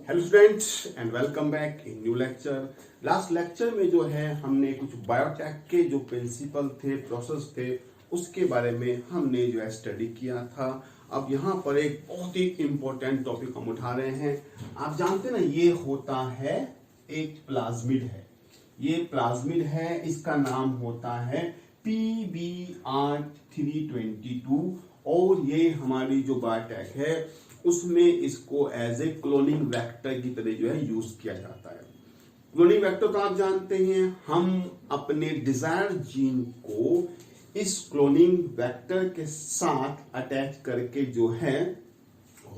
Hello students and welcome back in new lecture. Last lecture में जो है हमने कुछ बायोटेक के जो प्रिंसिपल थे, प्रोसेस थे, उसके बारे में हमने जो है स्टडी किया था। अब यहाँ पर एक बहुत ही इंपॉर्टेंट टॉपिक हम उठा रहे हैं। आप जानते हैं ना, ये होता है एक प्लाज्मिड है। ये प्लाज्मिड है, इसका नाम होता है PBr322 और ये हमारी जो बायोटेक है उसमें इसको एज ए क्लोनिंग वेक्टर की तरह जो है यूज किया जाता है। क्लोनिंग वेक्टर तो आप जानते हैं, हम अपने डिजायर्ड जीन को इस क्लोनिंग वेक्टर के साथ अटैच करके जो है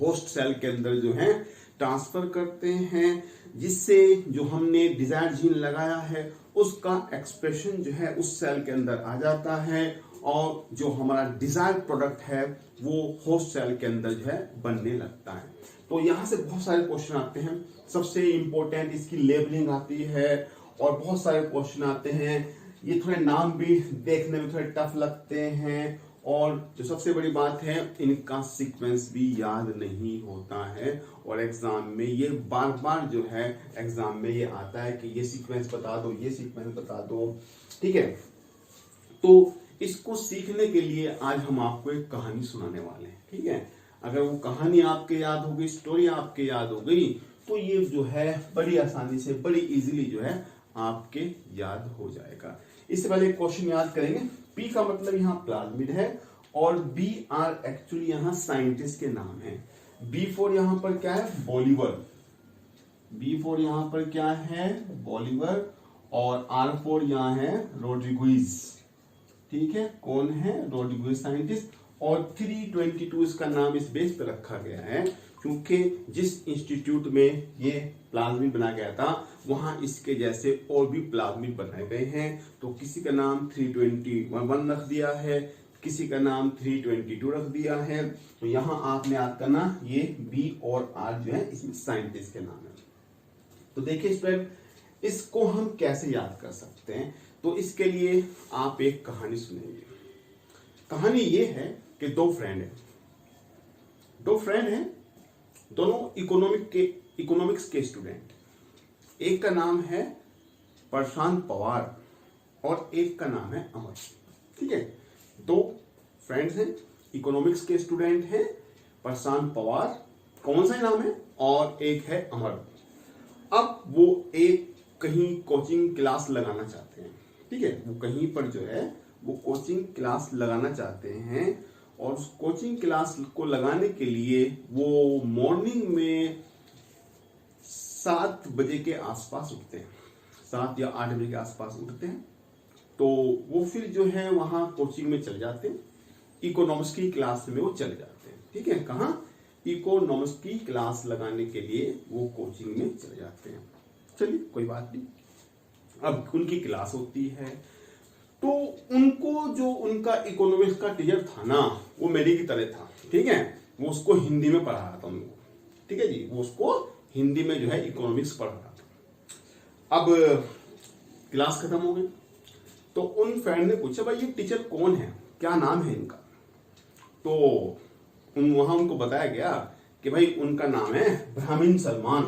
होस्ट सेल के अंदर जो है ट्रांसफर करते हैं, जिससे जो हमने डिजायर्ड जीन लगाया है उसका एक्सप्रेशन जो है उस सेल के अंदर आ जाता है और जो हमारा डिजायर्ड प्रोडक्ट है वो होस्ट सेल के अंदर जो है बनने लगता है। तो यहां से बहुत सारे क्वेश्चन आते हैं। सबसे इंपॉर्टेंट इसकी लेबलिंग आती है और बहुत सारे क्वेश्चन आते हैं। ये थोड़े नाम भी देखने में थोड़े टफ लगते हैं और जो सबसे बड़ी बात है, इनका सीक्वेंस भी याद नहीं होता है और एग्जाम में ये बार बार जो है एग्जाम में ये आता है कि ये सीक्वेंस बता दो, ये सीक्वेंस बता दो। ठीक है, तो इसको सीखने के लिए आज हम आपको एक कहानी सुनाने वाले हैं। ठीक है, अगर वो कहानी आपके याद हो गई, स्टोरी आपके याद हो गई, तो ये जो है बड़ी आसानी से, बड़ी इजीली जो है आपके याद हो जाएगा। इससे पहले एक क्वेश्चन याद करेंगे। पी का मतलब यहाँ प्लाज्मिड है और बी आर एक्चुअली यहाँ साइंटिस्ट के नाम है। B4 यहाँ पर क्या है? बॉलीवर। B4 यहाँ पर क्या है? बॉलीवर और R4 यहाँ है रोड्रिगुइज। ठीक है, कौन है? रोड्रिगुइज साइंटिस्ट। और 322 इसका नाम इस बेस पे रखा गया है क्योंकि जिस इंस्टीट्यूट में ये प्लाज्मिड बनाया गया था वहां इसके जैसे और भी प्लाज्मिड बनाए गए हैं। तो किसी का नाम 321 रख दिया है, किसी का नाम 322 रख दिया है। तो यहां आपने याद करना, ये बी और आर जो है इसमें साइंटिस्ट के नाम है। तो देखिए स्टूडेंट, इसको हम कैसे याद कर सकते हैं? तो इसके लिए आप एक कहानी सुनेंगे। कहानी ये है कि दो फ्रेंड हैं, दोनों इकोनॉमिक्स के स्टूडेंट। एक का नाम है प्रशांत पवार और एक का नाम है अमर। ठीक है, दो फ्रेंड्स हैं, इकोनॉमिक्स के स्टूडेंट हैं। प्रशांत पवार कौन सा नाम है और एक है अमर। अब वो एक कहीं कोचिंग क्लास लगाना चाहते हैं। ठीक है, वो कहीं पर जो है वो कोचिंग क्लास लगाना चाहते हैं और उस कोचिंग क्लास को लगाने के लिए वो मॉर्निंग में 7 बजे के आसपास उठते हैं, 7 या 8 बजे के आसपास उठते हैं। तो वो फिर जो है वहां कोचिंग में चले जाते हैं, इकोनॉमिक्स की क्लास में वो चले जाते हैं। ठीक है, कहाँ? इकोनॉमिक्स की क्लास लगाने के लिए वो कोचिंग में चले जाते हैं। चलिए कोई बात नहीं। अब उनकी क्लास होती है तो उनको जो उनका इकोनॉमिक्स का टीचर था ना, वो मेरी की तरह था। ठीक है, वो उसको हिंदी में पढ़ा रहा था उनको। ठीक है जी, वो उसको हिंदी में जो है इकोनॉमिक्स पढ़ा रहा था। अब क्लास खत्म हो गई तो उन फ्रेंड ने पूछा, भाई ये टीचर कौन है, क्या नाम है इनका? तो वहां उनको बताया गया कि भाई उनका नाम है ब्राह्मण सलमान।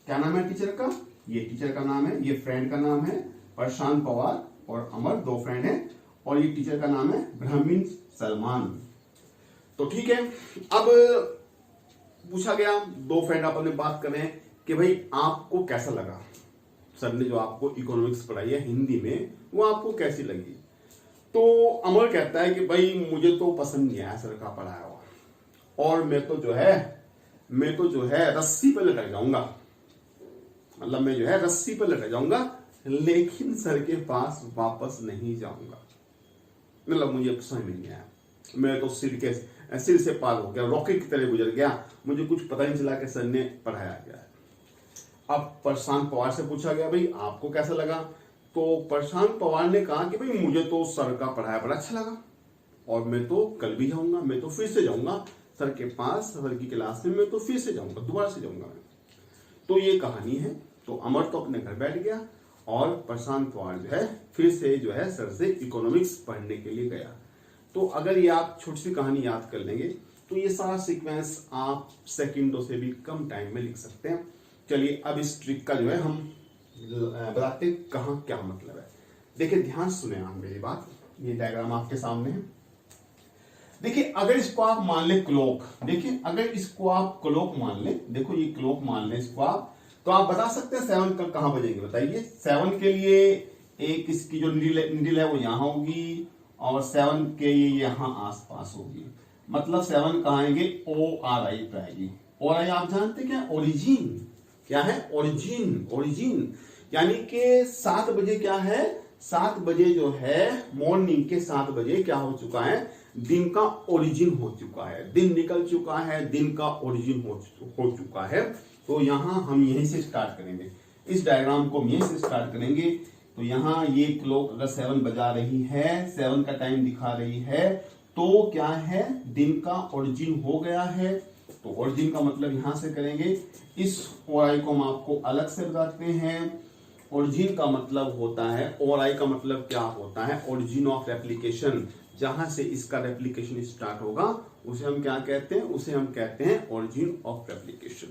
क्या नाम है टीचर का? ये टीचर का नाम है, ये फ्रेंड का नाम है प्रशांत पवार और अमर, दो फ्रेंड हैं और ये टीचर का नाम है ब्राह्मण सलमान। तो ठीक है, अब पूछा गया, दो फ्रेंड आपस में बात कर रहे हैं कि भाई आपको कैसा लगा, सर ने जो आपको इकोनॉमिक्स पढ़ाई है हिंदी में, वो आपको कैसी लगी? तो अमर कहता है कि भाई मुझे तो पसंद नहीं आया सर का पढ़ाया हुआ, और मैं तो जो है रस्सी पे लटक जाऊंगा, मतलब मैं जो है रस्सी पे लटक जाऊंगा लेकिन सर के पास वापस नहीं जाऊंगा। मतलब मुझे समझ में नहीं आया, मैं तो सिर से पार हो गया, रॉकेट की तरह गुजर गया, मुझे कुछ पता नहीं चला कि सर ने पढ़ाया गया है। अब प्रशांत पवार से पूछा गया, भाई आपको कैसा लगा? तो प्रशांत पवार ने कहा कि भाई मुझे तो सर का पढ़ाया बड़ा अच्छा लगा और मैं तो कल भी जाऊंगा, मैं तो फिर से जाऊंगा सर के पास, सर की क्लास में मैं तो फिर से जाऊंगा, दोबारा से जाऊंगा मैं। तो ये कहानी है। तो अमर तो अपने घर बैठ गया और प्रशांत पवार जो है फिर से जो है सर से इकोनॉमिक्स पढ़ने के लिए गया। तो अगर ये आप छोटी सी कहानी याद कर लेंगे तो ये सारा सीक्वेंस आप सेकंडों से भी कम टाइम में लिख सकते हैं। चलिए अब इस ट्रिक का जो है हम बताते हैं कहाँ क्या मतलब है। देखिए ध्यान सुने आप मेरी बात, ये डायग्राम आपके सामने है। देखिए अगर इसको आप मान ले क्लॉक, देखिए अगर इसको आप क्लॉक मान ले, देखो ये क्लॉक मान ले इसको आप, तो आप बता सकते हैं 7 का कहां बजेंगे, बताइए। 7 के लिए एक इसकी जो नीडल है वो यहां होगी और 7 के ये यहां आसपास होगी, मतलब 7 कहां आएंगे, ORI पे आएगी। ORI आप जानते क्या, ओरिजिन, क्या है, ओरिजिन, ओरिजिन, यानी कि 7 बजे क्या है, 7 बजे जो है मॉर्निंग के 7 बजे क्या हो चुका है, दिन का ओरिजिन हो चुका है, दिन निकल चुका है, दिन का ओरिजिन हो चुका है। तो यहां हम यहीं से स्टार्ट करेंगे, इस डायग्राम को हम यहीं से स्टार्ट करेंगे। तो यहां ये क्लॉक अगर 7 बजा रही है, 7 का टाइम दिखा रही है, तो क्या है, दिन का ओरिजिन हो गया है। तो ओरिजिन का मतलब यहां से करेंगे, इस ORI को हम आपको अलग से बताते हैं। ओरिजिन का मतलब होता है, ORI का मतलब क्या होता है, ओरिजिन ऑफ रेप्लिकेशन, जहां से इसका रेप्लिकेशन स्टार्ट होगा उसे हम क्या कहते हैं, उसे हम कहते हैं ओरिजिन ऑफ रेप्लिकेशन।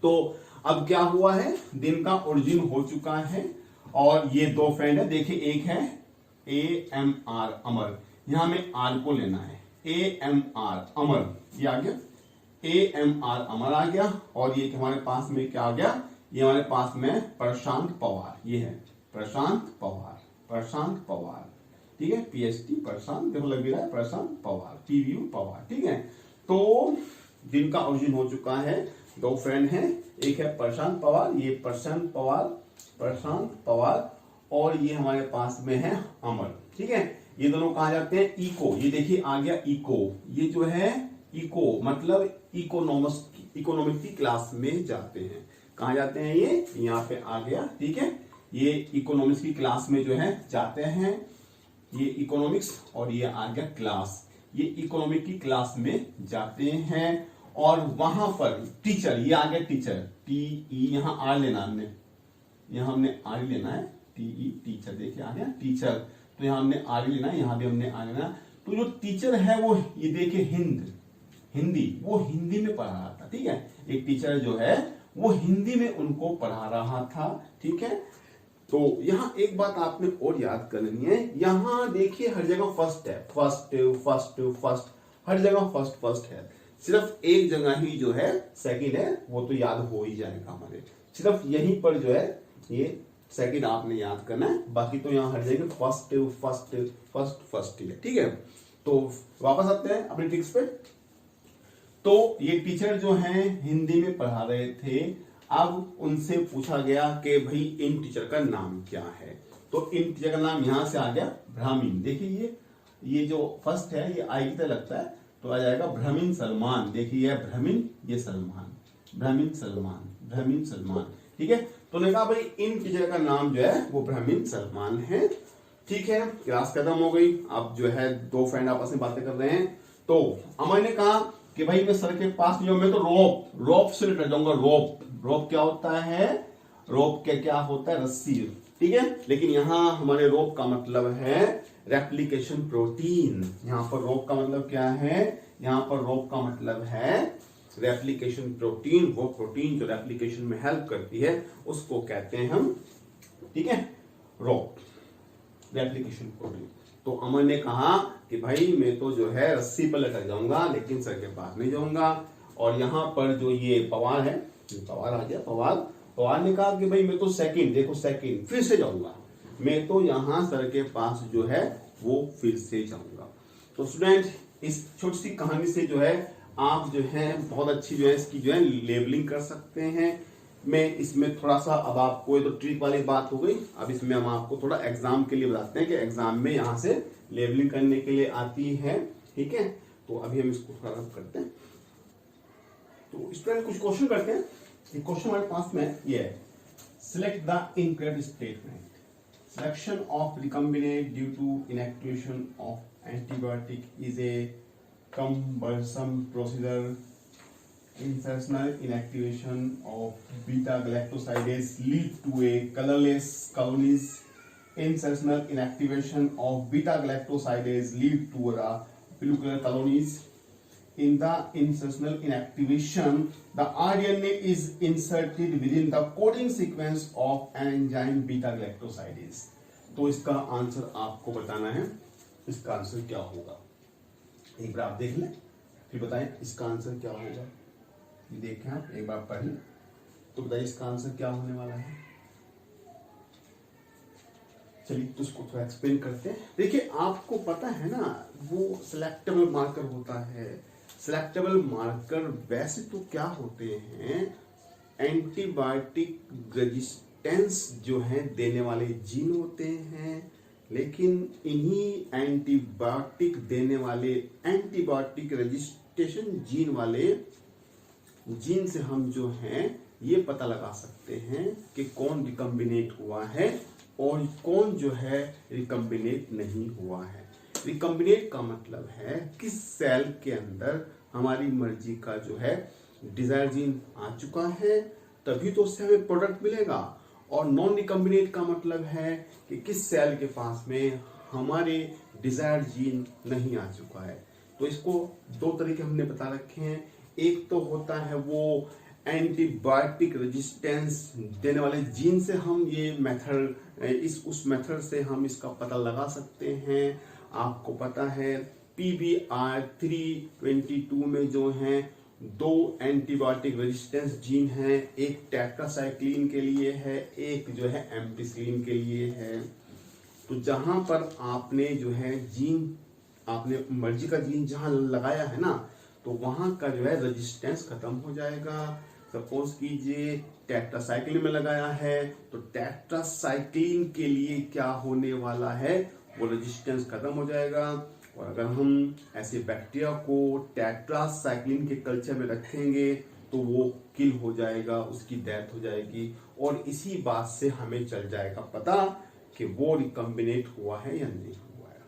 तो अब क्या हुआ है, दिन का ओरिजिन हो चुका है और ये दो फ्रेंड है, देखिए एक है AMR अमर, यहां में R को लेना है, AMR अमर, ये आ गया, AMR अमर आ गया, और ये हमारे पास में क्या आ गया, ये हमारे पास में प्रशांत पवार, ये है प्रशांत पवार, प्रशांत पवार, ठीक है, PST प्रशांत, देखो लग भी रहा है, प्रशांत पवार, PVU पवार, ठीक है। तो दिन का ओरिजिन हो चुका है, दो फ्रेंड हैं, एक है प्रशांत पवार, ये प्रशांत पवार, प्रशांत पवार, और ये हमारे पास में है अमर, ठीक है। ये दोनों कहा जाते हैं इको, ये देखिए आ गया इको, ये जो है इको मतलब इकोनॉमिक की क्लास में जाते हैं, कहा जाते हैं, ये यहाँ पे आ गया, ठीक है, ये इकोनॉमिक्स की क्लास में जो है जाते हैं, ये इकोनॉमिक्स और ये आ गया क्लास, ये इकोनॉमिक की क्लास में जाते हैं। और वहां पर टीचर, ये आ गया टीचर, TE, यहाँ आर लेना हमने, यहाँ हमने आर लेना है, TE टीचर, देखिए आ गया टीचर, तो यहाँ हमने आर लेना है, यहाँ भी हमने आर लेना। तो जो टीचर है वो ये देखिए हिंदी, वो हिंदी में पढ़ा रहा था, ठीक है, एक टीचर जो है वो हिंदी में उनको पढ़ा रहा था, ठीक है। तो यहाँ एक बात आपने और याद करनी है, यहाँ देखिए हर जगह फर्स्ट है, फर्स्ट, हर जगह फर्स्ट है, सिर्फ एक जगह ही जो है सेकंड है, वो तो याद हो ही जाएगा हमारे, सिर्फ यहीं पर जो है ये सेकंड आपने याद करना है, बाकी तो यहाँ हर जगह फर्स्ट ही है, ठीक है। तो वापस आते हैं अपने ट्रिक्स पे। तो ये टीचर जो है हिंदी में पढ़ा रहे थे, अब उनसे पूछा गया कि भाई इन टीचर का नाम क्या है, तो इन टीचर का नाम यहां से आ गया ब्राह्मीण, देखिए ये जो फर्स्ट है ये आई की तरह लगता है, तो आ जाएगा ब्राह्मीण सलमान, देखिए ये ब्राह्मीण, ये सलमान, ब्राह्मीण सलमान, ठीक है। तो ने कहा भाई इन टीचर का नाम जो है वो ब्राह्मीण सलमान है, ठीक है। क्लास खत्म हो गई, अब जो है दो फ्रेंड आपस में बातें कर रहे हैं। तो अमर ने कहा कि भाई मैं सर के पास नहीं हूं, मैं तो रोप से लेकर जाऊंगा, रोप क्या होता है, रोप क्या होता है, रस्सी, ठीक है। लेकिन यहां हमारे रोप का मतलब है रेप्लिकेशन प्रोटीन, यहां पर रोप का मतलब क्या है, यहां पर रोप का मतलब है रेप्लिकेशन प्रोटीन, वो प्रोटीन जो रेप्लिकेशन में हेल्प करती है उसको कहते हैं हम, ठीक है, रोप, रेप्लिकेशन प्रोटीन। तो अमर ने कहा कि भाई मैं तो जो है रस्सी पर लेकर जाऊंगा लेकिन सर के पास नहीं जाऊंगा। और यहाँ पर जो ये पवार है, पवार आ गया, पवार ने कहा कि भाई मैं तो सेकंड फिर से जाऊंगा, मैं तो यहाँ सर के पास जो है वो फिर से जाऊंगा। तो स्टूडेंट इस छोटी सी कहानी से जो है आप जो है बहुत अच्छी जो है इसकी जो है लेबलिंग कर सकते हैं। मैं इसमें थोड़ा सा, अब आपको ये तो ट्रिक वाली बात हो गई, अब इसमें हम आपको थोड़ा एग्जाम के लिए बताते हैं कि एग्जाम में यहाँ से लेबलिंग करने के लिए आती है, ठीक है। तो अभी हम इसको थोड़ा करते हैं। तो स्टूडेंट कुछ क्वेश्चन करते हैं। एक क्वेश्चन हमारे पास में ये है, select the incorrect statement, selection of recombinant due to inactivation of antibiotic is a cumbersome procedure. Insertional inactivation of beta galactosidase lead to a colorless colonies. Insertional inactivation of beta galactosidase lead to a pellucular colonies. in the insertional inactivation, the rDNA is inserted within the coding sequence of an enzyme beta galactosidase. तो इसका answer आपको बताना है, इसका answer क्या होगा। एक बार आप देख लें, फिर बताएं इसका आंसर क्या होगा। देखें आप एक बार पढ़ें तो बताइए इसका आंसर क्या होने वाला है। चलिए तो उसको थोड़ा एक्सप्लेन करते हैं। देखिए आपको पता है ना, वो सिलेक्टेबल मार्कर होता है। सिलेक्टेबल मार्कर वैसे तो क्या होते हैं, एंटीबायोटिक रेजिस्टेंस जो है देने वाले जीन होते हैं, लेकिन इन्हीं एंटीबायोटिक देने वाले एंटीबायोटिक रजिस्ट्रेशन जीन वाले जीन से हम जो हैं ये पता लगा सकते हैं कि कौन रिकम्बिनेट हुआ है और कौन जो है रिकम्बिनेट नहीं हुआ है। रिकम्बिनेट का मतलब है किस सेल के अंदर हमारी मर्जी का जो है डिजायर जीन आ चुका है, तभी तो उससे हमें प्रोडक्ट मिलेगा। और नॉन रिकम्बिनेट का मतलब है कि किस सेल के पास में हमारे डिजायर जीन नहीं आ चुका है। तो इसको दो तरीके हमने बता रखे हैं। एक तो होता है वो एंटीबायोटिक रेजिस्टेंस देने वाले जीन से हम ये मेथड उस मेथड से हम इसका पता लगा सकते हैं। आपको पता है PBR 322 में जो हैं दो एंटीबायोटिक रेजिस्टेंस जीन हैं, एक टेट्रासाइक्लिन के लिए है, एक जो है एम्पिसिलिन के लिए है। तो जहां पर आपने जो है जीन, आपने मर्जी का जीन जहां लगाया है ना, तो वहां का जो है रेजिस्टेंस खत्म हो जाएगा। सपोज कीजिए टेट्रासाइक्लिन में लगाया है, तो टेट्रासाइक्लिन के लिए क्या होने वाला है, वो रेजिस्टेंस खत्म हो जाएगा। और अगर हम ऐसे बैक्टीरिया को टेट्रासाइक्लिन के कल्चर में रखेंगे तो वो किल हो जाएगा, उसकी डेथ हो जाएगी। और इसी बात से हमें चल जाएगा पता कि वो रिकम्बिनेट हुआ है या नहीं हुआ है।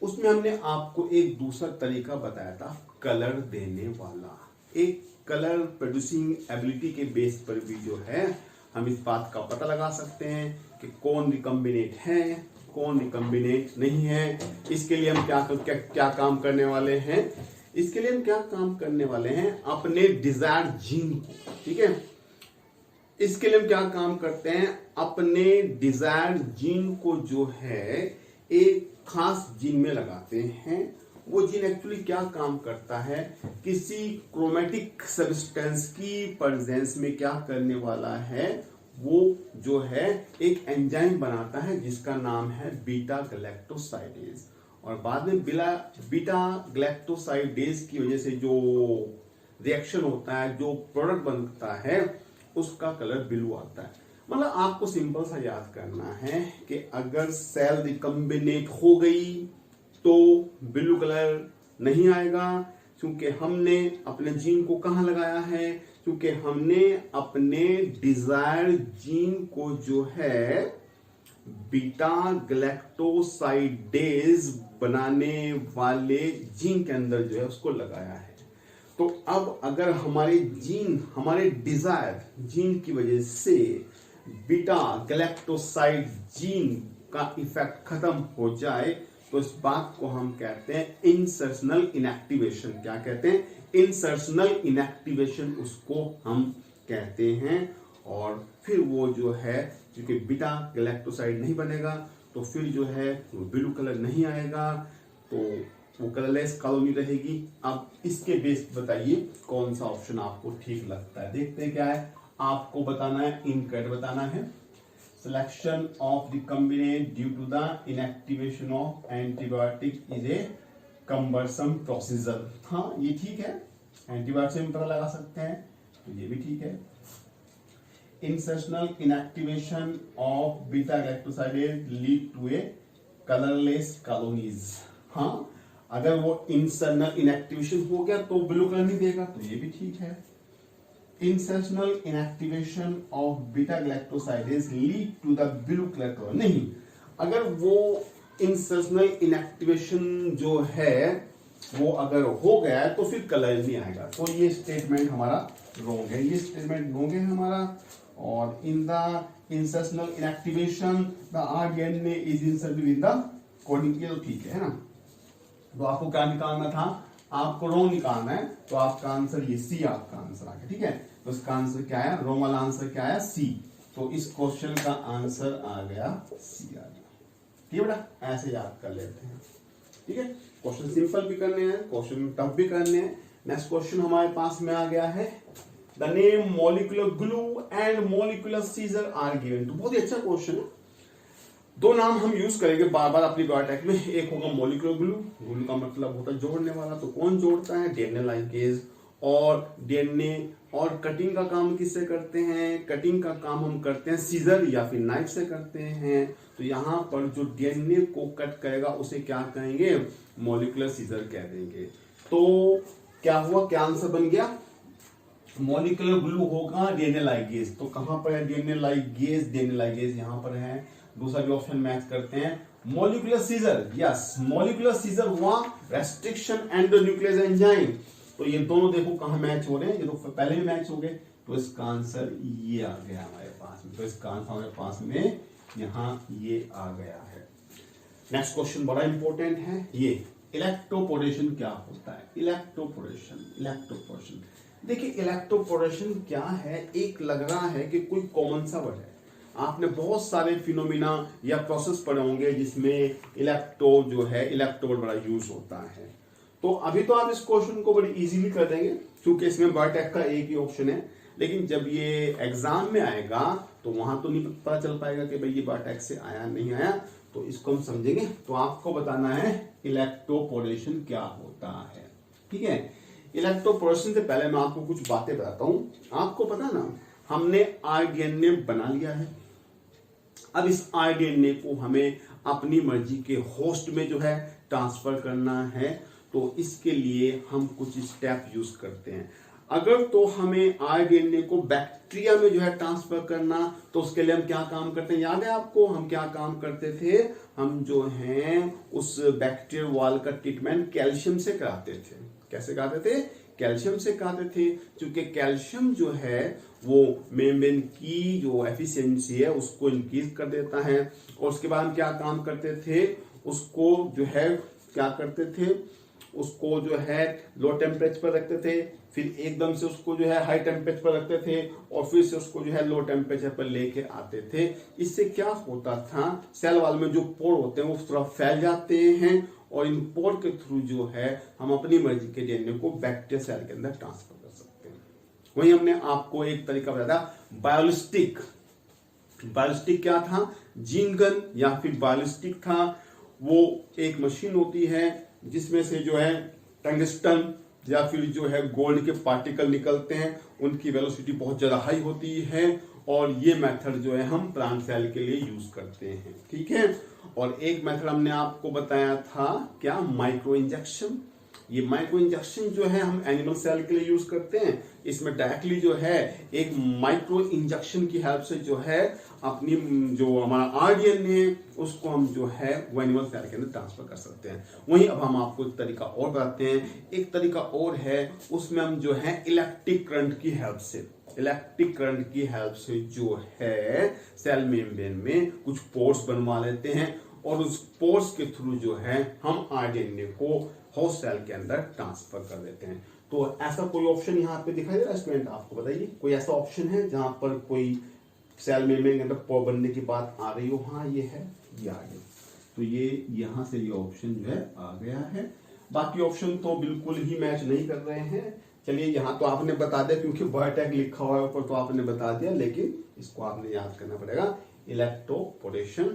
उसमें हमने आपको एक दूसरा तरीका बताया था, कलर देने वाला। एक कलर प्रोड्यूसिंग एबिलिटी के बेस पर भी जो है हम इस बात का पता लगा सकते हैं कि कौन रिकम्बिनेट है, कौन रिकम्बिनेट नहीं है। इसके लिए हम क्या काम करने वाले हैं, इसके लिए हम क्या काम करने वाले हैं, अपने डिजायर्ड जीन को, ठीक है, इसके लिए हम क्या काम करते हैं, अपने डिजायर्ड जीन को जो है एक खास जीन में लगाते हैं। वो जीन एक्चुअली क्या काम करता है, किसी क्रोमेटिक सब्सटेंस की प्रेजेंस में क्या करने वाला है, वो जो है एक एंजाइम बनाता है जिसका नाम है बीटा गैलेक्टोसाइडेज। और बाद में बीटा गैलेक्टोसाइडेज की वजह से जो रिएक्शन होता है, जो प्रोडक्ट बनता है, उसका कलर ब्लू आता है। मतलब आपको सिंपल सा याद करना है कि अगर सेल रिकम्बिनेट हो गई तो ब्लू कलर नहीं आएगा, क्योंकि हमने अपने जीन को कहाँ लगाया है, क्योंकि हमने अपने डिजायर्ड जीन को जो है बीटा गैलेक्टोसाइडेज बनाने वाले जीन के अंदर जो है उसको लगाया है। तो अब अगर हमारे जीन, हमारे डिजायर जीन की वजह से बीटा गैलेक्टोसाइड जीन का इफेक्ट खत्म हो जाए, तो इस बात को हम कहते हैं इंसर्शनल इनएक्टिवेशन। क्या कहते हैं, इंसर्शनल इनएक्टिवेशन उसको हम कहते हैं। और फिर वो जो है, क्योंकि बीटा गैलेक्टोसाइड नहीं बनेगा, तो फिर जो है वो ब्लू कलर नहीं आएगा, तो वो कलरलेस कॉलोनी रहेगी। अब इसके बेस बताइए कौन सा ऑप्शन आपको ठीक लगता है। देखते हैं क्या है, आपको बताना है, इनकरेक्ट बताना है। Selection of recombinant due to the inactivation of antibiotic is a cumbersome procedure। हाँ ये ठीक है, एंटीबायोटिक से हम पता लगा सकते हैं, तो ये भी ठीक है। Insertional inactivation of beta galactosidase lead to a colorless colonies। हाँ अगर वो इंसर्शनल इनएक्टिवेशन हो गया तो ब्लू कलर नहीं देगा, तो ये भी ठीक है। Insertional inactivation of beta galactosidase lead to the blue color color। नहीं, अगर वो insertional inactivation जो है वो अगर हो गया है तो फिर कलर नहीं आएगा। तो ये स्टेटमेंट हमारा रॉन्ग है, ये स्टेटमेंट रॉन्ग है हमारा। और in the insertional inactivation the rDNA is inserted in the coding, ये तो ठीक है ना। तो आपको क्या निकालना था, आपको रॉन्ग निकालना है तो आपका आंसर ये सी आपका आंसर आ गया। ठीक है, तो इसका आंसर क्या आया, रॉन्ग वाला आंसर क्या आया, सी। तो इस क्वेश्चन का आंसर आ गया सी आ गया। ठीक है बेटा, ऐसे याद कर लेते हैं। ठीक है, क्वेश्चन सिंपल भी करने हैं, क्वेश्चन टफ भी करने हैं। नेक्स्ट क्वेश्चन हमारे पास में आ गया है, the name molecular glue and molecular scissor are given. तो बहुत ही अच्छा क्वेश्चन है। दो नाम हम यूज करेंगे बार बार अपनी बायोटेक में। एक होगा मॉलिक्यूलर ग्लू, ग्लू का मतलब होता है जोड़ने वाला। तो कौन जोड़ता है, डीएनए लाइगेज। और डीएनए और कटिंग का काम किससे करते हैं, कटिंग का काम हम करते हैं सीजर या फिर नाइफ से करते हैं। तो यहाँ पर जो डीएनए को कट करेगा उसे क्या कहेंगे, मॉलिक्यूलर सीजर कह देंगे। तो क्या हुआ, क्या आंसर बन गया, मॉलिक्यूलर ग्लू होगा डीएनए लाइगेज। तो कहां पर है डीएनए लाइगेज, डीएनए लाइगेज यहां पर है। दूसरा भी ऑप्शन मैच करते हैं, molecular scissor, yes molecular scissor हुआ रेस्ट्रिक्शन एंडोन्यूक्लियस एंजाइम। तो ये दोनों देखो कहां मैच हो रहे हैं, ये तो पहले भी मैच हो गए। तो इसका आंसर ये आ गया हमारे पास में। तो इसका आंसर हमारे पास में यहां ये आ गया है। नेक्स्ट क्वेश्चन बड़ा इंपॉर्टेंट है, ये इलेक्ट्रोपोरेशन क्या होता है, इलेक्ट्रोपोरेशन। इलेक्ट्रोपोरेशन देखिए, इलेक्ट्रोपोरेशन क्या है, एक लग रहा है कि कोई कॉमन सा वर्ड है। आपने बहुत सारे फिनोमिना या प्रोसेस पढ़े होंगे जिसमें इलेक्ट्रो जो है, इलेक्ट्रो बड़ा यूज होता है। तो अभी तो आप इस क्वेश्चन को बड़ी इजीली कर देंगे क्योंकि इसमें बायोटेक का एक ही ऑप्शन है। लेकिन जब ये एग्जाम में आएगा तो वहां तो नहीं पता चल पाएगा कि भाई ये बायोटेक से आया नहीं आया। तो इसको हम समझेंगे। तो आपको बताना है इलेक्ट्रोपोरेशन क्या होता है। ठीक है, इलेक्ट्रोपोरेशन से पहले मैं आपको कुछ बातें बताता हूं। आपको पता ना, हमने आरडीएनए बना लिया है। अब इस आरडीएनए को हमें अपनी मर्जी के होस्ट में जो है ट्रांसफर करना है। तो इसके लिए हम कुछ स्टेप यूज करते हैं। अगर तो हमें आरडीएनए को बैक्टीरिया में जो है ट्रांसफर करना, तो उसके लिए हम क्या काम करते हैं, याद है आपको हम क्या काम करते थे, हम जो हैं उस बैक्टीरियल वॉल का ट्रीटमेंट कैल्शियम से कराते थे। कैसे कराते थे, कैल्शियम से कराते थे। क्योंकि कैल्शियम जो है वो मेम्ब्रेन की जो एफिशिएंसी है उसको इंक्रीज कर देता है। और उसके बाद हम क्या काम करते थे, उसको जो है क्या करते थे, उसको जो है लो टेम्परेचर पर रखते थे, फिर एकदम से उसको जो है हाई टेम्परेचर पर रखते थे और फिर से उसको जो है लो टेम्परेचर पर लेके आते थे। इससे क्या होता था, सेल वॉल में जो पोर होते हैं वो उस तरफ फैल जाते हैं और इन पोर के थ्रू जो है हम अपनी मर्जी के डीएनए को बैक्टीरिया सेल के अंदर ट्रांसफर कर सकते हैं। वहीं हमने आपको एक तरीका बताया बायोलिस्टिक। बायोलिस्टिक क्या था, जीन गन या फिर बायोलिस्टिक था। वो एक मशीन होती है जिसमें से जो है टंगस्टन या फिर जो है गोल्ड के पार्टिकल निकलते हैं, उनकी वेलोसिटी बहुत ज्यादा हाई होती है। और ये मेथड जो है हम प्लांट सेल के लिए यूज करते हैं। ठीक है, और एक मेथड हमने आपको बताया था क्या, माइक्रो इंजेक्शन। ये माइक्रो इंजेक्शन जो है हम एनिमल सेल के लिए यूज करते हैं। इसमें डायरेक्टली जो है एक माइक्रो इंजेक्शन की हेल्प से जो है अपनी जो हमारा आरडीएनए उसको हम जो है वो एनिमल सेल के अंदर ट्रांसफर कर सकते हैं। वहीं अब हम आपको एक तरीका और बताते हैं। एक तरीका और है, उसमें हम जो है इलेक्ट्रिक करंट की हेल्प से, इलेक्ट्रिक करंट की हेल्प से जो है सेल मेम्ब्रेन में कुछ पोर्स बनवा लेते हैं और उस पोर्स के थ्रू जो है हम आरडीएनए को होस्ट सेल के अंदर ट्रांसफर कर देते हैं। तो ऐसा कोई ऑप्शन यहाँ पे दिखाई दे रहा है स्टूडेंट, आपको बताइए कोई ऐसा ऑप्शन है जहां पर कोई सेल मेम्ब्रेन के अंदर पोर बनने की बात आ रही हो। हाँ ये है, ये आ गया। तो ये यहां से ये ऑप्शन जो है आ गया है। बाकी ऑप्शन तो बिल्कुल ही मैच नहीं कर रहे हैं। चलिए यहाँ तो आपने बता दिया क्योंकि बायोटेक लिखा हुआ है ऊपर, तो आपने बता दिया, लेकिन इसको आपने याद करना पड़ेगा। इलेक्ट्रोपोरेशन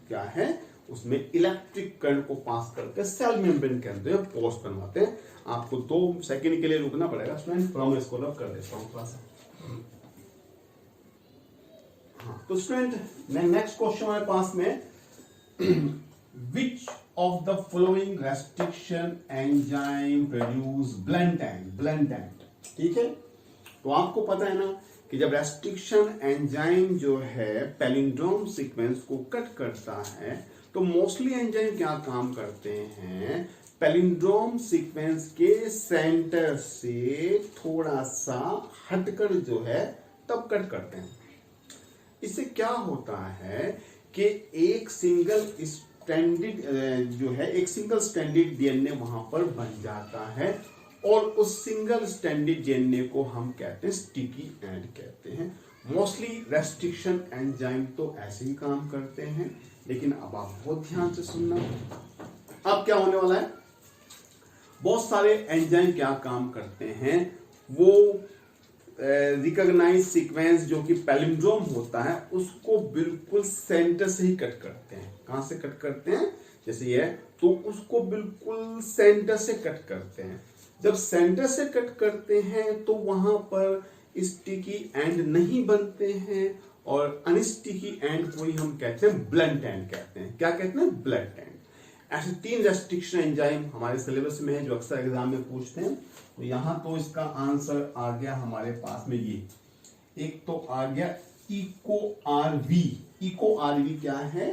क्या है, उसमें इलेक्ट्रिक करंट को पास करके सेल मेम्ब्रेन के अंदर पोर्स बनवाते हैं। आपको 2 सेकंड के लिए रुकना पड़ेगा स्टूडेंट, तो मैं इसको रब कर देता हूँ थोड़ा सा। हाँ, तो स्टूडेंट नेक्स्ट क्वेश्चन हमारे पास में which of the following restriction enzyme produce blunt end, blunt end. ठीक है, तो आपको पता है ना कि जब रेस्ट्रिक्शन एंजाइम जो है पैलिंड्रोम सीक्वेंस को कट करता है तो मोस्टली एंजाइम क्या काम करते हैं, पैलिंड्रोम सीक्वेंस के सेंटर से थोड़ा सा हटकर जो है तब कट करते हैं। इससे क्या होता है कि एक सिंगल स्ट्रैंडेड जो है एक सिंगल स्ट्रैंडेड डीएनए वहां पर बन जाता है और उस सिंगल स्ट्रैंडेड डीएनए को हम कहते हैं स्टिकी एंड कहते हैं। मोस्टली रेस्ट्रिक्शन एंजाइम तो ऐसे ही काम करते हैं, लेकिन अब आप बहुत ध्यान से सुनना। अब क्या होने वाला है, बहुत सारे एंजाइम क्या काम करते हैं, वो रिकॉग्नाइज सीक्वेंस जो कि पैलिंड्रोम होता है उसको बिल्कुल सेंटर से ही कट करते हैं। कहां से कट करते हैं, जैसे ये तो उसको बिल्कुल सेंटर से कट करते हैं। जब सेंटर से कट करते हैं तो वहां पर स्टिकी एंड नहीं बनते हैं और अनस्टिकी एंड को ही हम कहते हैं ब्लंट एंड कहते हैं। क्या कहते हैं, ब्लंट एंड। ऐसे 3 रेस्ट्रिक्शन एंजाइम हमारे सिलेबस में है जो अक्सर एग्जाम में पूछते हैं। तो यहां तो इसका आंसर आ गया हमारे पास में, ये एक तो आ गया इको आरवी। इको आरवी क्या है,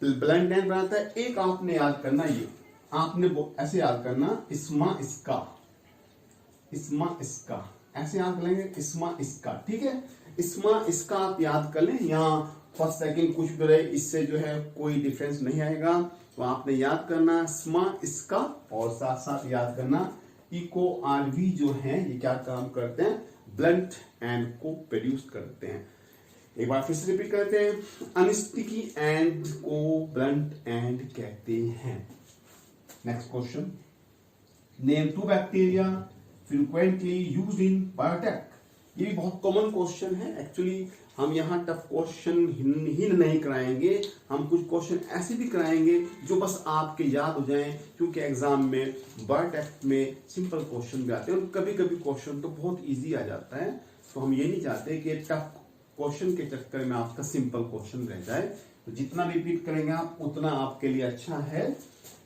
ब्लंट एंड बनाता है। एक आपने याद करना, ये आपने ऐसे याद करना, इस्मा इसका, इस्मा इसका, ऐसे याद करेंगे, इस्मा इसका, ठीक है। इस्मा इसका आप याद कर लें, यहाँ फर्स्ट सेकंड कुछ भी रहे, इससे जो है कोई डिफरेंस नहीं आएगा। तो आपने याद करना इस्मा इसका और साथ साथ याद करना इको आरवी जो है ये क्या काम करते हैं, ब्लंट एंड को प्रोड्यूस करते हैं। एक बार फिर से रिपीट करते हैं, अनस्टिकी एंड को ब्लंट एंड कहते हैं। Next question, name 2 bacteria frequently used in biotech. ये भी बहुत कॉमन क्वेश्चन है। एक्चुअली हम यहाँ टफ क्वेश्चन ही नहीं कराएंगे, हम कुछ क्वेश्चन ऐसे भी कराएंगे जो बस आपके याद हो जाएं, क्योंकि एग्जाम में बायोटेक में सिंपल क्वेश्चन भी आते हैं और कभी कभी क्वेश्चन तो बहुत इजी आ जाता है। तो हम ये नहीं चाहते कि टफ क्वेश्चन के चक्कर में आपका सिंपल क्वेश्चन रह जाए। तो जितना रिपीट करेंगे आप उतना आपके लिए अच्छा है।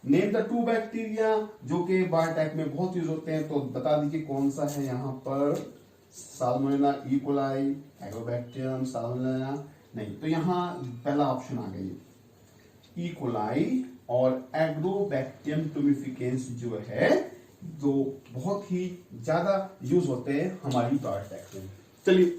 नेम द 2 बैक्टीरिया जो कि बायोटेक में बहुत यूज होते हैं, तो बता दीजिए कौन सा है यहाँ पर, salmonella, E coli, agrobacterium, salmonella नहीं, तो यहाँ पहला ऑप्शन आ गई ई कोलाई और एग्रोबैक्टीरियम टुमिफिकेंस जो है, जो बहुत ही ज्यादा यूज होते हैं हमारी बायोटेक में। चलिए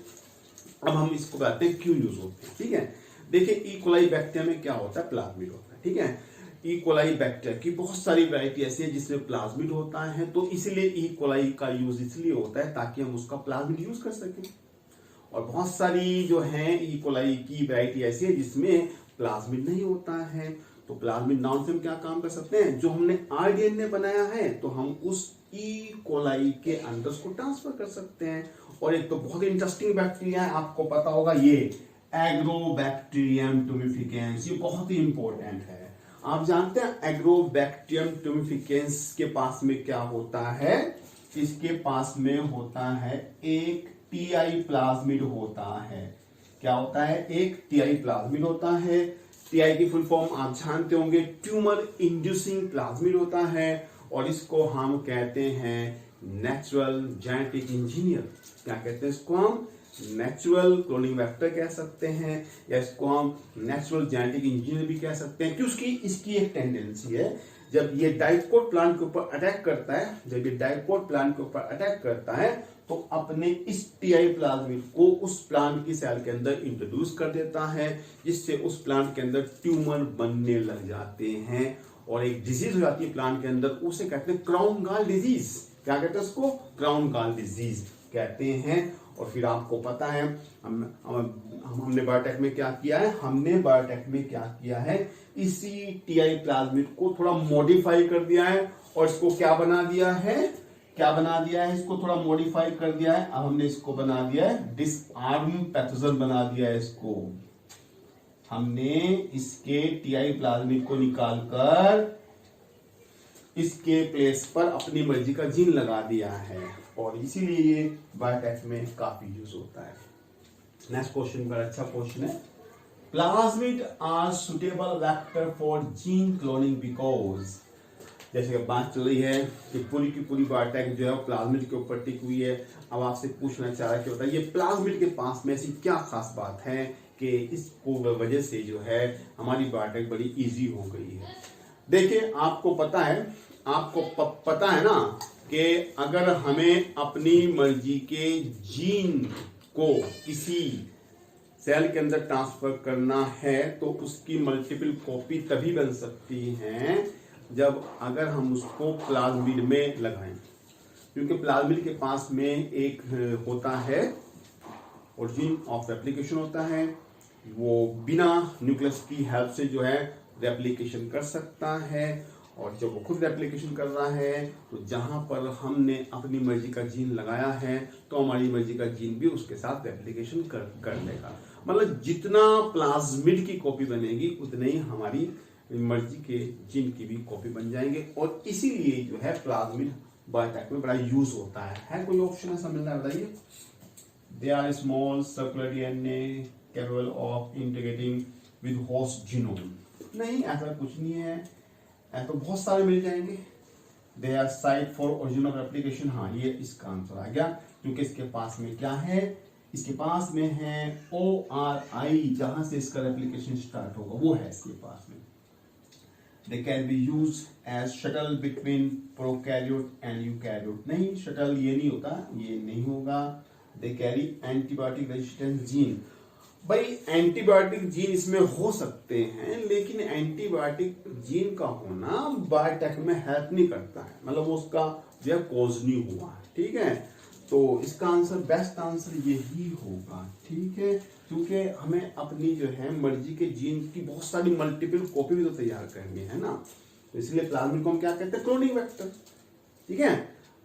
अब हम इसको बताते हैं क्यों यूज होते हैं, ठीक है। देखिए ई कोलाई बैक्टीरिया में क्या होता है, प्लाज्मिड होता है, ठीक है। ई कोलाई बैक्टीरिया की बहुत सारी वैरायटी ऐसी है जिसमें प्लाज्मिड होता है, तो इसलिए ई कोलाई का यूज इसलिए होता है ताकि हम उसका प्लाज्मिड यूज कर सकें। और बहुत सारी जो है ई कोलाई की वैरायटी ऐसी है जिसमें प्लाज्मिड नहीं होता है। तो प्लाज्मिड नाउन से हम क्या काम कर सकते हैं, जो हमने आरडीएनए बनाया है तो हम उस ई कोलाई के अंदर उसको ट्रांसफर कर सकते हैं। और एक तो बहुत इंटरेस्टिंग बैक्टीरिया है, आपको पता होगा, ये एग्रोबैक्टीरियम टुमिफिकेंस, ये बहुत ही इंपॉर्टेंट है। आप जानते हैं एग्रोबैक्टीरियम टुमिफिकेंस के पास में क्या होता है, इसके पास में होता है एक टीआई प्लाज्मिड होता है। क्या होता है, एक टीआई प्लाज्मिड होता है। टीआई की फुल फॉर्म आप जानते होंगे, ट्यूमर इंड्यूसिंग प्लाज्मिड होता है और इसको हम कहते हैं नेचुरल जेनेटिक इंजीनियर। क्या कहते हैं इसको, हम नेचुरल क्लोनिंग वेक्टर कह सकते हैं या इसको हम नेचुरल जेनेटिक इंजीनियर भी कह सकते हैं। क्योंकि इसकी एक टेंडेंसी है, जब ये डाइकोट प्लांट के ऊपर अटैक करता है, जब ये डाइकोट प्लांट के ऊपर अटैक करता है तो अपने इस टीआई प्लाज्मिड को उस प्लांट की सेल के अंदर इंट्रोड्यूस कर देता है, जिससे उस प्लांट के अंदर ट्यूमर बनने लग जाते हैं और एक डिजीज हो जाती है प्लांट के अंदर, उसे कहते हैं क्राउन गॉल डिजीज। क्या कहते हैं उसको, क्राउन गॉल डिजीज कहते हैं। और फिर आपको पता है हमने बायोटेक में क्या किया है, हमने बायोटेक में क्या किया है, इसी टीआई प्लाज्मिड को थोड़ा मॉडिफाई कर दिया है और इसको क्या बना दिया है, क्या बना दिया है, इसको थोड़ा मॉडिफाई कर दिया है। अब हमने इसको बना दिया है डिसआर्म पैथोजन बना दिया है इसको। हमने इसके टीआई प्लाज्मिड को निकालकर इसके प्लेस पर अपनी मर्जी का जीन लगा दिया है और इसीलिए ये बायोटेक में काफी यूज होता है। नेक्स्ट क्वेश्चन पर अच्छा क्वेश्चन है, plasmid are suitable vector for gene cloning because, जैसे कि बात चल रही है कि पूरी की पूरी बायोटेक जो है वो प्लाज्मिड के ऊपर टिक हुई है। अब आपसे पूछना चाह रहा है कि बताइए प्लाज्मिड के पास में ऐसी क्या खास बात है कि इसको वजह से जो है हमारी बायोटेक बड़ी इजी हो गई है। देखिए आपको पता है ना कि अगर हमें अपनी मर्जी के जीन को किसी सेल के अंदर ट्रांसफर करना है तो उसकी मल्टीपल कॉपी तभी बन सकती हैं जब अगर हम उसको प्लाज्मिड में लगाएं, क्योंकि प्लाज्मिड के पास में एक होता है ओरिजिन ऑफ रेप्लिकेशन होता है, वो बिना न्यूक्लियस की हेल्प से जो है रेप्लिकेशन कर सकता है, और जब वो खुद रेप्लिकेशन कर रहा है तो जहां पर हमने अपनी मर्जी का जीन लगाया है तो हमारी मर्जी का जीन भी उसके साथ रेप्लिकेशन कर लेगा। मतलब जितना प्लाज्मिड की कॉपी बनेगी उतने ही हमारी मर्जी के जीन की भी कॉपी बन जाएंगे, और इसीलिए जो है प्लाज्मिड बायोटेक में बड़ा यूज होता है। कोई ऑप्शन ऐसा मिल रहा है बताइए? They are small circular DNA capable of integrating with host genome. नहीं, ऐसा कुछ नहीं है, तो बहुत सारे मिल जाएंगे। They are site for origin of replication. हाँ, ये इसका आंसर आ गया, क्योंकि इसके पास में क्या है, इसके पास में है ORI, जहां से इसका रेप्लिकेशन स्टार्ट होगा वो है इसके पास में। They can be use as shuttle between prokaryote and eukaryote. नहीं, शटल ये नहीं होता, ये नहीं होगा। They carry antibiotic resistance gene. भाई एंटीबायोटिक जीन इसमें हो सकते हैं, लेकिन एंटीबायोटिक जीन का होना बायोटेक में हेल्प नहीं करता है, मतलब वो उसका जो है कॉज नहीं हुआ है। ठीक है, तो इसका आंसर, बेस्ट आंसर यही होगा। ठीक है, क्योंकि हमें अपनी जो है मर्जी के जीन की बहुत सारी मल्टीपल कॉपी भी तो तैयार करनी है ना, तो इसलिए प्लाज्मिड को हम क्या कहते हैं, क्लोनिंग वेक्टर। ठीक है,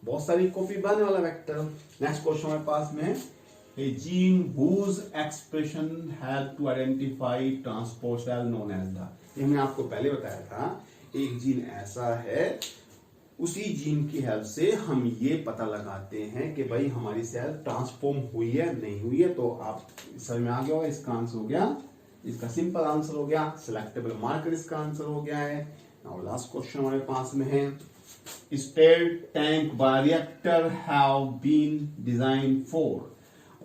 बहुत सारी कॉपी बनाने वाला वेक्टर। नेक्स्ट क्वेश्चन हमारे पास में है, a gene whose expression help to identify transport cell known as the। ये मैंने आपको पहले बताया था, एक जीन ऐसा है, उसी जीन की हेल्प से हम ये पता लगाते हैं कि भाई हमारी सेल ट्रांसफॉर्म हुई है नहीं हुई है। तो आप समझ में आ गया होगा, इसका आंसर हो गया, इसका सिंपल आंसर हो गया, सिलेक्टेबल मार्कर इसका आंसर हो गया है। नाउ लास्ट क्वेश्चन हमारे पास में है, stirred tank bioreactor have been design for.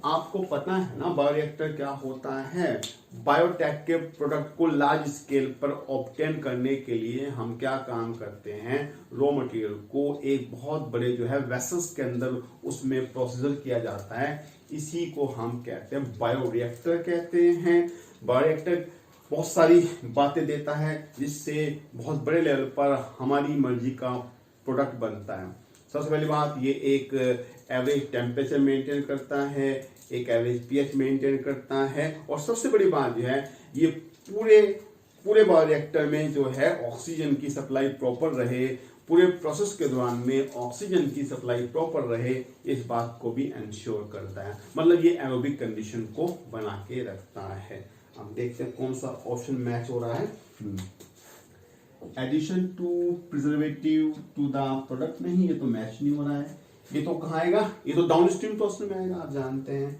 आपको पता है ना बायोरिएक्टर क्या होता है। बायोटेक के प्रोडक्ट को लार्ज स्केल पर ऑब्टेन करने के लिए हम क्या काम करते हैं, रॉ मटेरियल को एक बहुत बड़े जो है वेसल्स के अंदर उसमें प्रोसीजर किया जाता है, इसी को हम कहते हैं बायोरिएक्टर कहते हैं। बायोरिएक्टर बहुत सारी बातें देता है जिससे बहुत बड़े लेवल पर हमारी मर्जी का प्रोडक्ट बनता है। सबसे पहली बात, ये एक एवरेज टेम्परेचर मेंटेन करता है, एक एवरेज पीएच मेंटेन करता है, और सबसे बड़ी बात जो है ये पूरे बायोरिएक्टर में जो है ऑक्सीजन की सप्लाई प्रॉपर रहे, पूरे प्रोसेस के दौरान में ऑक्सीजन की सप्लाई प्रॉपर रहे, इस बात को भी इंश्योर करता है। मतलब ये एरोबिक कंडीशन को बना के रखता है। अब देखते हैं कौन सा ऑप्शन मैच हो रहा है। Addition to preservative to the product, नहीं, ये तो मैच नहीं हो रहा है। ये तो कहाँ आएगा, ये तो डाउनस्ट्रीम प्रोसेस में आएगा, आप जानते हैं।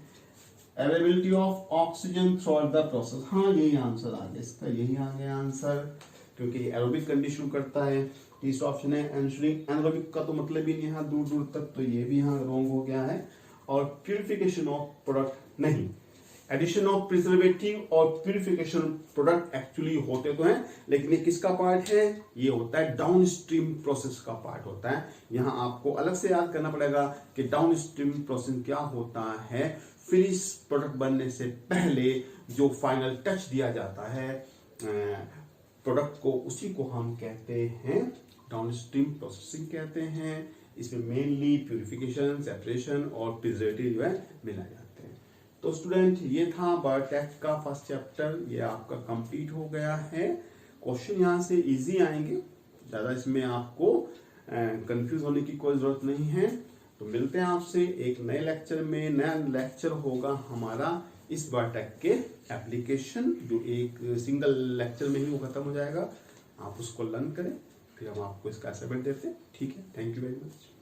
Availability of oxygen through out the process, हाँ यही आंसर आ गया इसका, यही आ गया आंसर, क्योंकि एरोबिक कंडीशन करता है। तीसरा ऑप्शन है एंश्योरिंग, एनारोबिक का तो मतलब ही नहीं है दूर दूर तक, तो ये भी यहाँ रॉन्ग हो गया है। और प्यूरिफिकेशन ऑफ प्रोडक्ट, नहीं, एडिशन ऑफ प्रिजर्वेटिव और प्यूरिफिकेशन प्रोडक्ट एक्चुअली होते तो हैं, लेकिन ये किसका पार्ट है, ये होता है डाउनस्ट्रीम प्रोसेस का पार्ट होता है। यहाँ आपको अलग से याद करना पड़ेगा कि डाउनस्ट्रीम प्रोसेस क्या होता है। फिनिश प्रोडक्ट बनने से पहले जो फाइनल टच दिया जाता है प्रोडक्ट को, उसी को हम कहते हैं डाउनस्ट्रीम प्रोसेसिंग कहते हैं। इसमें मेनली प्यूरिफिकेशन, सेपरेशन और प्रिजर्वेटिव जो है मिला जाता है। तो स्टूडेंट, ये था बायोटेक का फर्स्ट चैप्टर, ये आपका कंप्लीट हो गया है। क्वेश्चन यहाँ से इजी आएंगे, ज़्यादा इसमें आपको कंफ्यूज होने की कोई ज़रूरत नहीं है। तो मिलते हैं आपसे एक नए लेक्चर में। नया लेक्चर होगा हमारा इस बायोटेक के एप्लीकेशन, जो एक सिंगल लेक्चर में ही वो खत्म हो जाएगा। आप उसको लर्न करें, फिर हम आपको इसका असाइनमेंट देते हैं। ठीक है, थैंक यू वेरी मच।